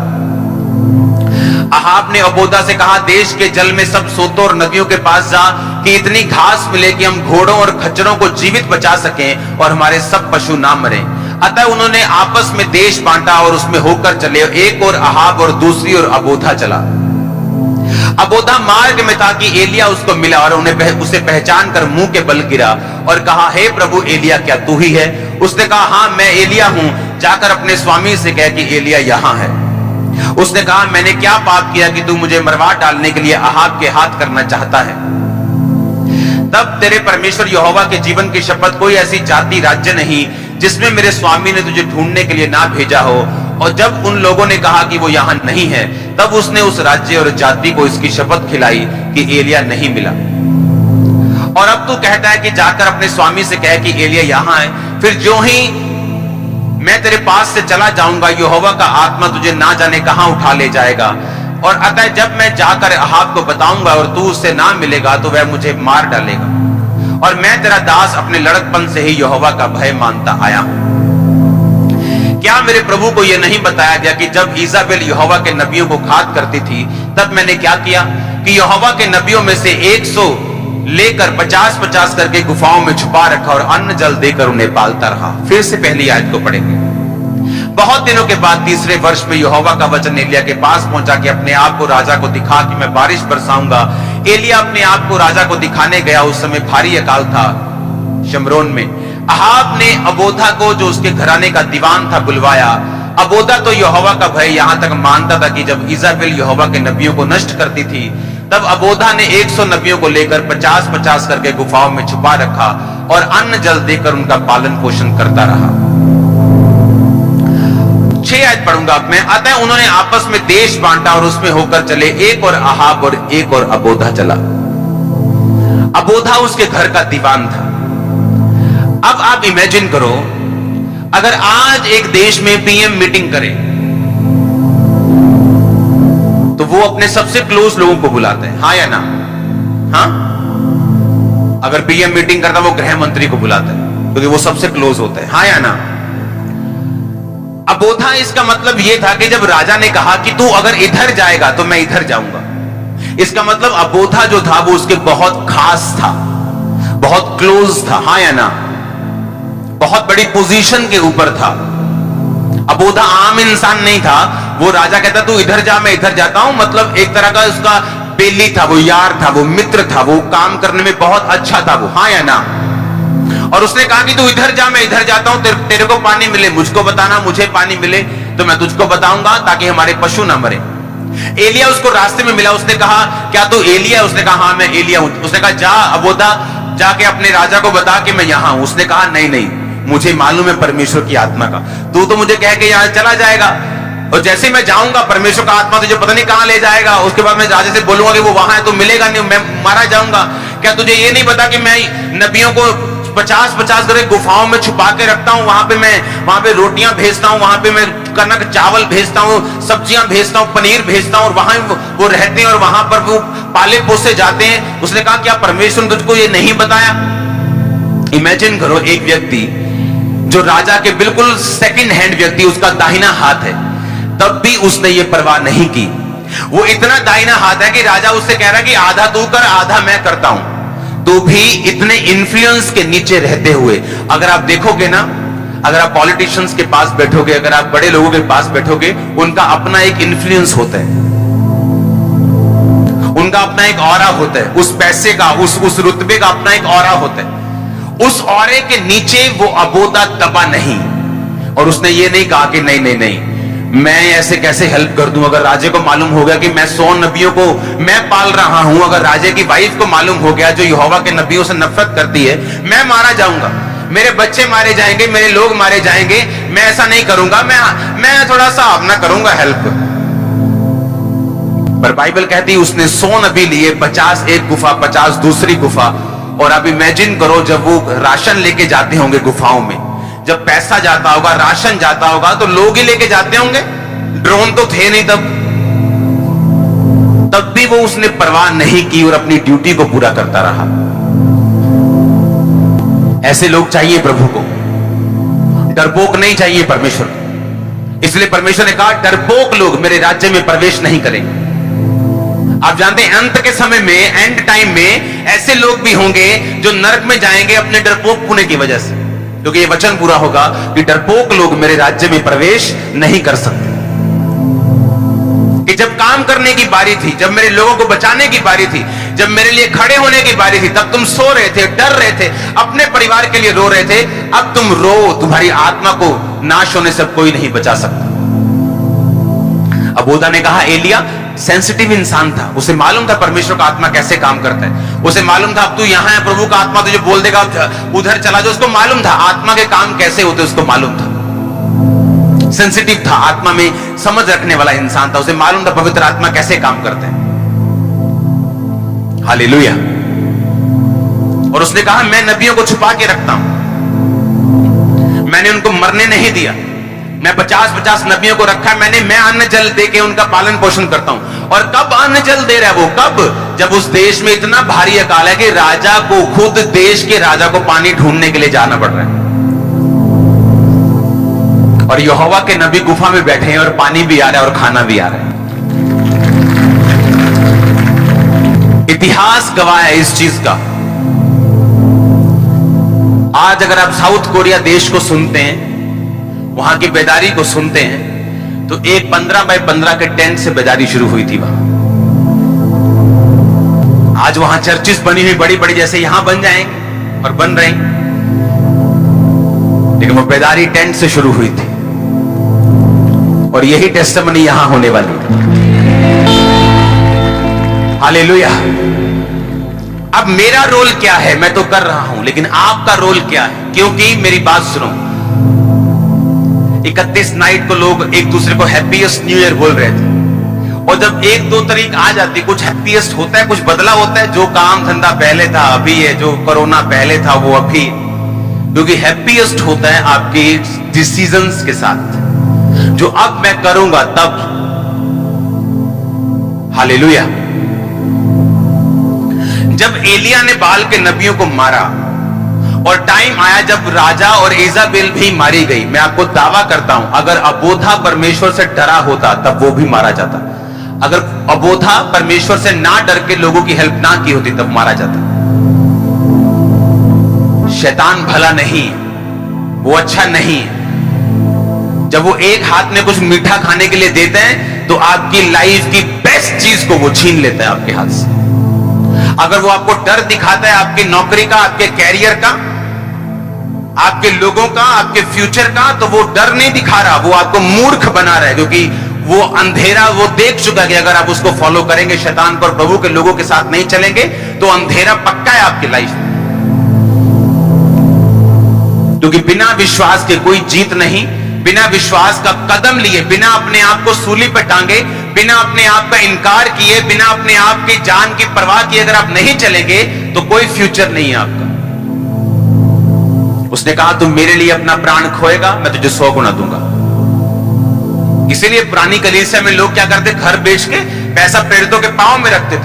अहाब ने अबोधा से कहा, देश के जल में सब सोतों और नदियों के पास जा कि इतनी घास मिले कि हम घोड़ों और खच्चरों को जीवित बचा सकें और हमारे सब पशु ना मरें। अतः उन्होंने आपस में देश बांटा और उसमें होकर चले। एक और अहाब और दूसरी ओर अबोधा चला। अबोधा मार्ग में था कि एलिया उसको मिला और उसे पहचान कर मुंह के बल गिरा और कहा, हे प्रभु एलिया, क्या तू ही है? उसने कहा, हाँ मैं एलिया हूं, जाकर अपने स्वामी से कह कि एलिया यहां है। उसने कहा, मैंने क्या पाप किया कि तू मुझे मरवा डालने के लिए अहाब के हाथ करना चाहता है? तब तेरे परमेश्वर यहोवा के जीवन की शपथ, कोई ऐसी जाति राज्य नहीं जिसमें मेरे स्वामी ने तुझे ढूंढने के लिए ना भेजा हो। और जब उन लोगों ने कहा कि वो यहां नहीं है, तब उसने उस राज्य और जाति को इसकी शपथ खिलाई कि एलिया नहीं मिला। और अब तू कहता है कि जाकर अपने स्वामी से कह कि एलिया यहां है। फिर जो ही मैं तेरे पास से चला जाऊंगा, यहोवा का आत्मा तुझे ना जाने कहां उठा ले जाएगा। और अतः जब मैं जाकर अहाब को बताऊंगा और तू उससे ना मिलेगा, तो वह मुझे मार डालेगा। और मैं तेरा दास अपने लड़कपन से ही यहोवा का भय मानता आया हूं। क्या मेरे प्रभु को यह नहीं बताया गया कि जब इजाबेल यहोवा के नबियों को घात करती थी, तब मैंने क्या किया कि यहोवा के नबियों में से 100 लेकर 50-50 करके गुफाओं में छुपा रखा और अन्न जल देकर उन्हें पालता रहा। फिर से पहली आयत को पढ़ेंगे। बहुत दिनों के बाद तीसरे वर्ष में यहोवा का वचन एलिया के पास पहुंचा कि अपने आप को राजा को दिखा कि मैं बारिश बरसाऊंगा। एलिया अपने आप को राजा को दिखाने गया। उस समय भारी अकाल था शमरोन में। अहाब ने अबोधा को जो उसके घराने का दीवान था बुलवाया। अबोधा तो यहोवा का भय यहां तक मानता था कि जब इजाबेल यहोवा के नबियों को नष्ट करती थी, तब अबोधा ने 100 नबियों को लेकर 50-50 करके गुफाओं में छुपा रखा और अन्न जल देकर उनका पालन पोषण करता रहा। 6 आयत पढ़ूंगा मैं। अतः उन्होंने आपस में देश बांटा और उसमें होकर चले। एक और अहाब और एक और अबोधा चला। अबोधा उसके घर का दीवान था। अब आप इमेजिन करो, अगर आज एक देश में पीएम मीटिंग करे तो वो अपने सबसे क्लोज लोगों को बुलाते हैं, हाँ या ना? हाँ, अगर पीएम मीटिंग करता वो गृह मंत्री को बुलाता है क्योंकि वो सबसे क्लोज होते हैं, हाँ या ना? अबोधा इसका मतलब यह था कि जब राजा ने कहा कि तू अगर इधर जाएगा तो मैं इधर जाऊंगा, इसका मतलब अबोधा जो था वो उसके बहुत खास था, बहुत क्लोज था, हाँ या ना? बहुत बड़ी पोजीशन के ऊपर था। अबोधा आम इंसान नहीं था। वो राजा कहता तू इधर जा, मैं इधर जाता हूं, मतलब एक तरह का उसका बेली था, वो यार था, वो मित्र था, वो काम करने में बहुत अच्छा था वो, हाँ या ना? और उसने कहा कि तू इधर जा, मैं इधर जाता हूं, तेरे को पानी मिले मुझको बताना, मुझे पानी मिले तो मैं तुझको बताऊंगा ताकि हमारे पशु ना मरे। एलिया उसको रास्ते में मिला। उसने कहा क्या तू एलिया? उसने कहा हाँ मैं एलिया हूं। उसने कहा जा अबोधा, जाके अपने राजा को बता कि मैं यहां हूं। उसने कहा नहीं नहीं, मुझे मालूम है परमेश्वर की आत्मा का, तू तो मुझे कह के यहां चला जाएगा और जैसे मैं जाऊंगा परमेश्वर का आत्मा तुझे पता नहीं कहां ले जाएगा। उसके बाद मैं राजा से बोलूंगा कि वो वहां है, तो मिलेगा नहीं, मैं मारा जाऊंगा। क्या तुझे ये नहीं पता कि मैं नबियों को 50-50 करके गुफाओं में छुपा के रखता हूं? वहां पे रोटियां भेजता हूं, वहां पे मैं कनक चावल भेजता हूं, सब्जियां भेजता हूं, पनीर भेजता हूं और वहां वो रहते हैं और वहां पर वो पाले पोसे जाते हैं। उसने कहा क्या परमेश्वर ने तुझको ये नहीं बताया? इमेजिन करो, एक व्यक्ति जो राजा के बिल्कुल सेकंड हैंड व्यक्ति, उसका दाहिना हाथ है, तब भी उसने ये परवाह नहीं की वो इतना दाहिना हाथ है कि राजा उससे कह रहा है कि आधा तू कर आधा मैं करता हूं। तो भी इतने इन्फ्लुएंस के नीचे रहते हुए अगर आप देखोगे ना, अगर आप पॉलिटिशियंस के पास बैठोगे, अगर आप बड़े लोगों के पास बैठोगे, उनका अपना एक इन्फ्लुएंस होता है, उनका अपना एक ऑरा होता है, उस पैसे का, उस रुतबे का अपना एक ऑरा होता है। उस ऑरे के नीचे वो अबोधा दबा नहीं। और उसने ये नहीं कहा कि नहीं नहीं नहीं मैं ऐसे कैसे हेल्प कर दूं। अगर राजे को मालूम हो गया कि मैं 100 नबियों को मैं पाल रहा हूं, अगर राजे की वाइफ को मालूम हो गया जो यहोवा के नबियों से नफरत करती है, मैं मारा जाऊंगा, मेरे बच्चे मारे जाएंगे, मेरे लोग मारे जाएंगे, मैं ऐसा नहीं करूंगा, मैं थोड़ा सा अपना करूंगा हेल्प। पर बाइबल कहती है उसने 100 नबी लिए, 50 एक गुफा, 50 दूसरी गुफा। और अब इमेजिन करो जब वो राशन लेके जाते होंगे गुफाओं में, जब पैसा जाता होगा, राशन जाता होगा, तो लोग ही लेके जाते होंगे, ड्रोन तो थे नहीं तब भी वो उसने परवाह नहीं की और अपनी ड्यूटी को पूरा करता रहा। ऐसे लोग चाहिए प्रभु को, डरपोक नहीं चाहिए परमेश्वर। इसलिए परमेश्वर ने कहा डरपोक लोग मेरे राज्य में प्रवेश नहीं करेंगे। आप जानते हैं अंत के समय में, एंड टाइम में ऐसे लोग भी होंगे जो नरक में जाएंगे अपने डरपोक होने की वजह से, क्योंकि ये वचन पूरा होगा कि डरपोक लोग मेरे राज्य में प्रवेश नहीं कर सकते। कि जब काम करने की बारी थी, जब मेरे लोगों को बचाने की बारी थी, जब मेरे लिए खड़े होने की बारी थी, तब तुम सो रहे थे, डर रहे थे, अपने परिवार के लिए रो रहे थे। अब तुम रो, तुम्हारी आत्मा को नाश होने से कोई नहीं बचा सकता। अबोधा ने कहा एलिया सेंसिटिव इंसान था, उसे मालूम था परमेश्वर का आत्मा कैसे काम करता है, उसे मालूम था अब तू यहां है, प्रभु का आत्मा तुझे बोल देगा उधर चला जाओ, उसको मालूम था आत्मा के काम कैसे होते, उसको मालूम था। सेंसिटिव था, आत्मा में समझ रखने वाला इंसान था, उसे मालूम था पवित्र आत्मा कैसे काम करते हैं। हालेलुया। और उसने कहा मैं नबियों को छुपा के रखता हूं, मैंने उनको मरने नहीं दिया, मैं 50-50 नबियों को रखा है मैंने, मैं अन्न जल दे के उनका पालन पोषण करता हूं। और कब अन्न जल दे रहा है वो, कब? जब उस देश में इतना भारी अकाल है कि राजा को, खुद देश के राजा को पानी ढूंढने के लिए जाना पड़ रहा है, और यहोवा के नबी गुफा में बैठे हैं और पानी भी आ रहा है और खाना भी आ रहा है। इतिहास गवाह है इस चीज का। आज अगर आप साउथ कोरिया देश को सुनते हैं, वहां की बेदारी को सुनते हैं, तो एक 15 बाय 15 के टेंट से बेदारी शुरू हुई थी वहां। आज वहां चर्चेस बनी हुई बड़ी बड़ी, जैसे यहां बन जाएंगे और बन रही, लेकिन वो बेदारी टेंट से शुरू हुई थी। और यही टेस्टिमनी यहां होने वाली है। हालेलुया। अब मेरा रोल क्या है, मैं तो कर रहा हूं, लेकिन आपका रोल क्या है? क्योंकि मेरी बात सुनो, 31 नाइट को लोग एक दूसरे को हैप्पीएस्ट न्यू ईयर बोल रहे थे, और जब 1-2 तारीख आ जाती, कुछ हैप्पीएस्ट होता है, कुछ बदला होता है। जो काम धंधा पहले था अभी है, जो कोरोना पहले था वो अभी, क्योंकि हैप्पीएस्ट होता है आपके डिसीजंस के साथ, जो अब मैं करूंगा तब। हालेलुया। जब एलिया ने बाल के नबियों को मारा और टाइम आया जब राजा और इजाबेल भी मारी गई, मैं आपको दावा करता हूं अगर अबोधा परमेश्वर से डरा होता तब वो भी मारा जाता। अगर अबोधा परमेश्वर से ना डर के लोगों की हेल्प ना की होती तब मारा जाता। शैतान भला नहीं, वो अच्छा नहीं। जब वो एक हाथ में कुछ मीठा खाने के लिए देते हैं तो आपकी लाइफ की बेस्ट चीज को वो छीन लेता है आपके हाथ से। अगर वो आपको डर दिखाता है आपकी नौकरी का, आपके कैरियर का, आपके लोगों का, आपके फ्यूचर का, तो वो डर नहीं दिखा रहा, वो आपको मूर्ख बना रहा है, क्योंकि वो अंधेरा वो देख चुका है कि अगर आप उसको फॉलो करेंगे, शैतान पर, प्रभु के लोगों के साथ नहीं चलेंगे, तो अंधेरा पक्का है आपकी लाइफ में। क्योंकि बिना विश्वास के कोई जीत नहीं। बिना विश्वास का कदम लिए, बिना अपने आप को सूली पर टांगे, बिना अपने आप का इनकार किए, बिना अपने आप की जान की परवाह किए अगर आप नहीं चलेंगे तो कोई फ्यूचर नहीं है आपका। उसने कहा तुम मेरे लिए अपना प्राण खोएगा, मैं तुझे 100 गुना दूंगा। इसीलिए पुरानी कलीसिया में लोग क्या करते, घर बेच के पैसा प्रेरितों के पांव में रखते थे।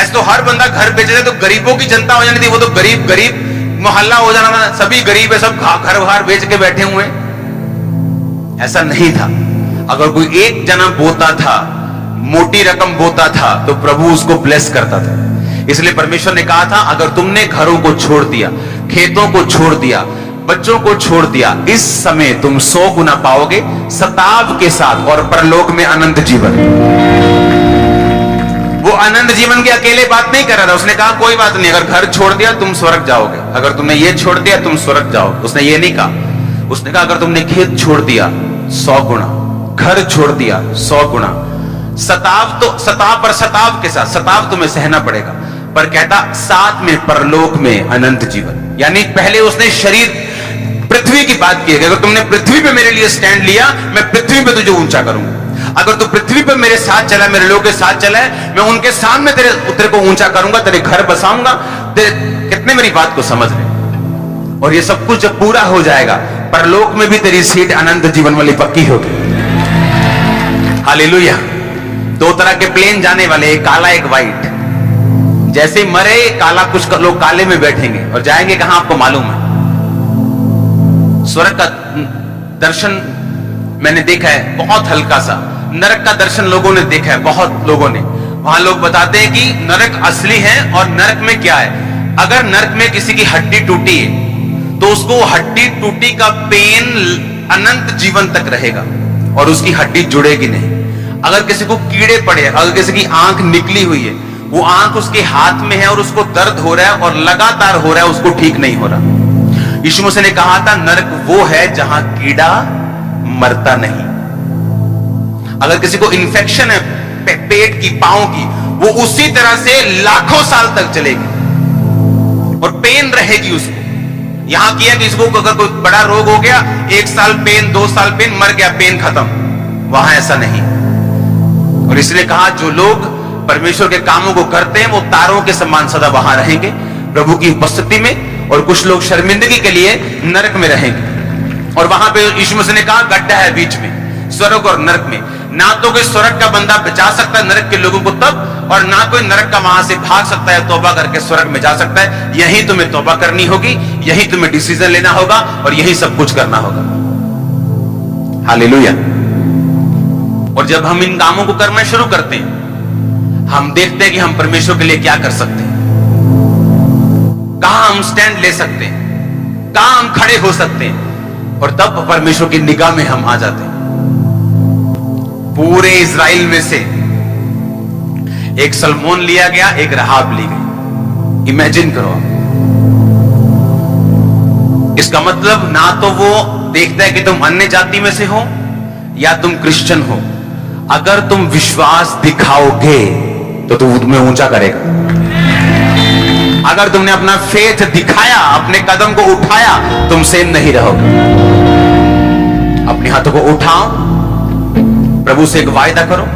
ऐसे तो हर बंदा घर बेच देते तो गरीबों की जनता हो जानी थी, वो तो गरीब गरीब मोहल्ला हो जाना था, सभी गरीब है, सब घर बाहर बेच के बैठे हुए। ऐसा नहीं था। अगर कोई एक जना बोता था, मोटी रकम बोता था तो प्रभु उसको ब्लेस करता था। इसलिए परमेश्वर ने कहा था, अगर तुमने घरों को छोड़ दिया, खेतों को छोड़ दिया, बच्चों को छोड़ दिया, इस समय तुम 100 गुना पाओगे सताव के साथ, और परलोक में अनंत जीवन। वो अनंत जीवन की अकेले बात नहीं कर रहा था। उसने कहा कोई बात नहीं, अगर घर छोड़ दिया तुम स्वर्ग जाओगे, अगर तुमने ये छोड़ दिया तुम स्वर्ग जाओगे। उसने ये नहीं कहा। उसने कहा अगर तुमने खेत छोड़ दिया 100 गुना, घर छोड़ दिया 100 गुना। सताव तो सताव पर सताव के साथ, सताव तुम्हें सहना पड़ेगा, पर कहता साथ में परलोक में अनंत जीवन। यानी पहले उसने शरीर पृथ्वी की बात की है, अगर तुमने पृथ्वी पे मेरे लिए स्टैंड लिया, मैं पृथ्वी पे तुझे ऊंचा करूंगा। अगर तू पृथ्वी पे मेरे साथ चला, मेरे लोगों के साथ चला है, मैं उनके सामने तेरे को ऊंचा करूंगा, तेरे घर बसाऊंगा। कितने मेरी बात को समझ रहे? और ये सब कुछ जब पूरा हो जाएगा, परलोक में भी तेरी सीट अनंत जीवन वाली पक्की होगी। हालेलुया। 2 तरह के प्लेन जाने वाले, एक काला एक व्हाइट। जैसे मरे काला, कुछ लोग काले में बैठेंगे और जाएंगे कहां आपको मालूम है? स्वर्ग का दर्शन मैंने देखा है बहुत हल्का सा, नरक का दर्शन लोगों ने देखा है बहुत लोगों ने। वहां लोग बताते हैं कि नरक असली है, और नरक में क्या है, अगर नरक में किसी की हड्डी टूटी है तो उसको हड्डी टूटी का पेन अनंत जीवन तक रहेगा और उसकी हड्डी जुड़ेगी नहीं। अगर किसी को कीड़े पड़े, अगर किसी की आंख निकली हुई है, वो आंख उसके हाथ में है और उसको दर्द हो रहा है और लगातार हो रहा है, उसको ठीक नहीं हो रहा। यीशु मसीह ने कहा था नरक वो है जहां कीड़ा मरता नहीं। अगर किसी को इन्फेक्शन है पेट की, पांव की, वो उसी तरह से लाखों साल तक चलेगी और पेन रहेगी उसको। यहां किया कि इसको अगर कोई बड़ा रोग हो गया, 1 साल पेन, 2 साल पेन, मर गया, पेन खत्म। वहां ऐसा नहीं। और इसलिए कहा जो लोग परमेश्वर के कामों को करते हैं वो तारों के समान सदा वहां रहेंगे प्रभु की उपस्थिति में, और कुछ लोग शर्मिंदगी के लिए नरक में रहेंगे। और वहां पे यीशु मसीह ने कहा गड्ढा है बीच में, स्वर्ग और नरक में। ना तो कोई स्वर्ग का बंदा बचा सकता है नरक के लोगों को तब, और ना कोई नरक का वहां से भाग सकता है, तौबा करके स्वर्ग में जा सकता है। यही तुम्हें तौबा करनी होगी, यही तुम्हें डिसीजन लेना होगा, और यही सब कुछ करना होगा। हालेलुया। और जब हम इन कामों को करना शुरू करते हैं, हम देखते हैं कि हम परमेश्वर के लिए क्या कर सकते हैं, कहां हम स्टैंड ले सकते हैं, कहां हम खड़े हो सकते हैं, और तब परमेश्वर की निगाह में हम आ जाते हैं। पूरे इज़राइल में से एक सलमोन लिया गया, एक रहाब ली गई। इमेजिन करो। इसका मतलब ना तो वो देखता है कि तुम अन्य जाति में से हो या तुम क्रिश्चियन हो। अगर तुम विश्वास दिखाओगे तो तू तुम्हें ऊंचा करेगा। अगर तुमने अपना फेथ दिखाया, अपने कदम को उठाया, तुम सेम नहीं रहोगे। अपने हाथों को उठाओ, प्रभु से एक वायदा करो,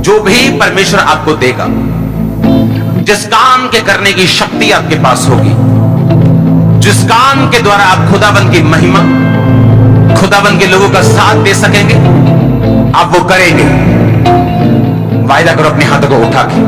जो भी परमेश्वर आपको देगा, जिस काम के करने की शक्ति आपके पास होगी, जिस काम के द्वारा आप खुदाबंद की महिमा, खुदाबंद के लोगों का साथ दे सकेंगे, आप वो करेंगे। वायदा करो अपने हाथों को उठा के।